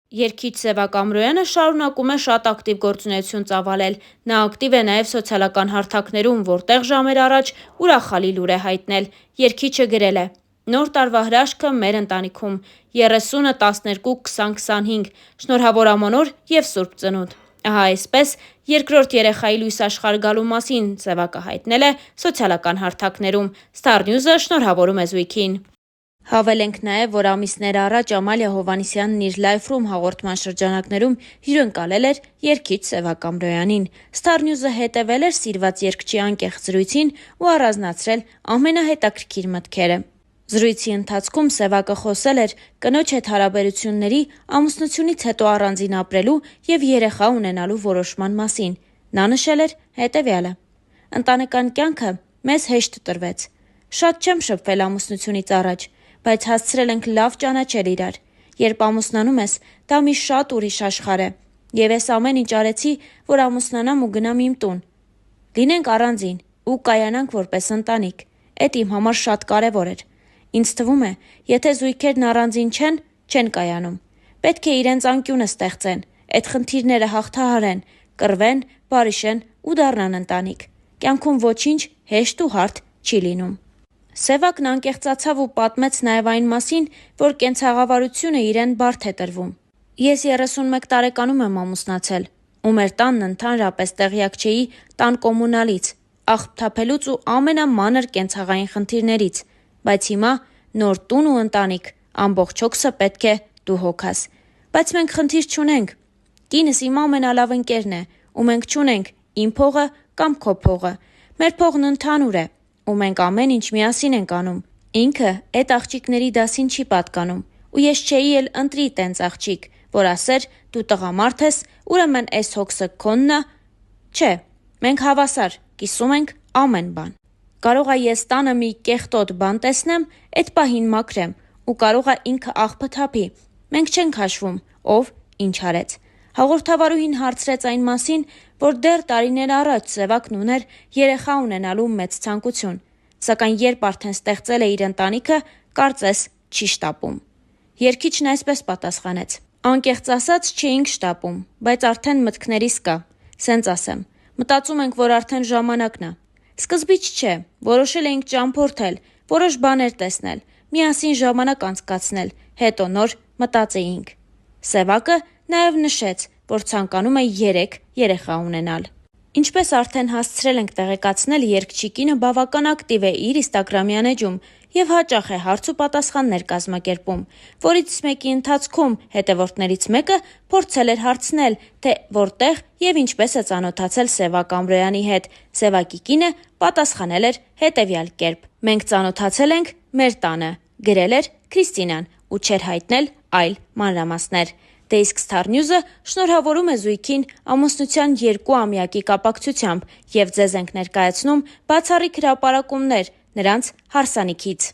Երգիչ Սևակ Ամրոյանը շարունակում է շատ ակտիվ գործունեություն ծավալել։ Նա ակտիվ է նաև սոցիալական հարթակներում, որտեղ ժամեր առաջ ուրախալի լուր է հայտնել։ Երգիչը գրել է. «Նոր տարվա հրաշքը մեր ընտանիքում, 30-ը 12-20-25, շնորհավոր ամանոր և Սուրբ Ծնունդ»։ Ահա այսպես երկրորդ երեխայի լույս աշխարհ գալու մասին Սևակը հայտնել է սոցիալական հարթակներում։ Star News-ը շնորհավորում է զույգին։ Հավելենք նաև, որ ամիսներ առաջ Ամալիա Հովհաննիսյանն իր Life-room հաղորդման շրջանակներում հյուրընկալել էր երգիչ Սևակ Ամրոյանին։ Star News-ը հետևել էր սիրված երգչի անկեղծ զրույցին ու առանձնացրել ամենահետաքրքիր մտքերը։ Զրույցի ընթացքում Սևակը խոսել էր կնոջ հետ հարաբերությունների, ամուսնությունից հետո առանձին ապրելու և երեխա ունենալու որոշման մասին։ Նա նշել էր հետևյալը. «Ընտանեկան կյանքը մեզ հեշտ տրվեց։ Շատ չեմ շփվել ամուսնությունից առաջ, բայց հասցրել ենք լավ ճանաչել իրար։ Երբ ամուսնանում ես, դա մի շատ ուրիշ աշխարհ է։ Եվ ես ամեն ինչ արեցի, որ ամուսնանամ ու գնամ իմ տուն։ Լինենք առանձին ու կայանանք որպես ընտանիք։ Էդ իմ համար շատ կարևոր էր։ Ինձ թվում է, եթե զույգերն առանձին չեն, չեն կայանում։ Պետք է իրենց անկյունը ստեղծեն, այդ խնդիրները հաղթահարեն, կռվեն, բարիշեն ու դառնան ընտանիք։ Կյանքում ոչինչ հեշտ ու հարթ չի լինում»։ Սևակն անկեղծացավ ու պատմեց նաև այն մասին, որ կենցաղավարությունը իրեն բարդ է տրվում։ «Ես 31 տարեկանում եմ ամուսնացել ու մեր տանն ընդհանրապես տեղյակ չէի տան կոմունալից, աղբ թափելուց ու ամենամանր կենցաղային խնդիրներից, բայց հիմա նոր տուն ու ընտանիք, ամբողջ հոգսը պետք է դու հոգաս։ Բայց մենք խնդիր չունենք։ Կինս իմ ամենալավ ընկերն է ու մենք չունենք իմ փողը կամ քո փողը։ Մեր փողն ընդհանուր է ու մենք ամեն ինչ միասին ենք անում։ Ինքը էդ աղջիկների դասին չի պատկանում ու ես չէի էլ ընտրի տենց աղջիկ, որ ասեր դու տղամարդ ես, ուրեմն էս հոգսը քոնն ա։ Չէ, մենք հավասար, կիսում ենք ամեն բան։ Կարող ա ես տանը մի կեղտոտ բան տեսնեմ, էդ պահին մաքրեմ ու կարող ա ինքը աղբը թափի։ Մենք չենք հաշվում, ով ինչ արեց»։ Հաղորդավարուհին հարցրեց այն մասին, որ դեռ տարիներ առաջ Սևակն ուներ երեխա ունենալու մեծ ցանկություն, սակայն երբ արդեն ստեղծել է իր ընտանիքը, կարծես չի շտապում։ Երգիչն այսպես պատասխանեց. «Անկեղծ ասած չէինք շտապում, բայց արդեն մտքներիս կա, սենց ասեմ, մտածում ենք, որ արդեն ժամանակն ա։ Սկզբից չէ, որոշել էինք ճամփորդել, որոշ բաներ տեսնել, միասին ժամանակ անցկացնել, հետո նոր մտածեինք»։ Սևակը նաև նշեց, որ ցանկանում է 3 երեխա ունենալ։ Ինչպես արդեն հասցրել ենք տեղեկացնել, երգչի կինը բավական ակտիվ է իր Instagram-յան էջում և հաճախ է հարց ու պատասխաններ կազմակերպում, որից մեկի ընթացքում հետևորդներից մեկը փորձել էր հարցնել, թե որտեղ և ինչպես է ծանոթացել Սևակ Ամրոյանի հետ։ Սևակի կինը պատասխանել էր հետևյալ կերպ. «Մենք ծանոթացել ենք մեր տանը», գրել էր Քրիստինան ու չէր հայտնել այլ մանրամասներ։ Դե իսկ Star News-ը շնորհավորում է զույգին ամուսնության 2-ամյակի կապակցությամբ և ձեզ ենք ներկայացնում բացառիկ հրապարակումներ նրանց հարսանիքից։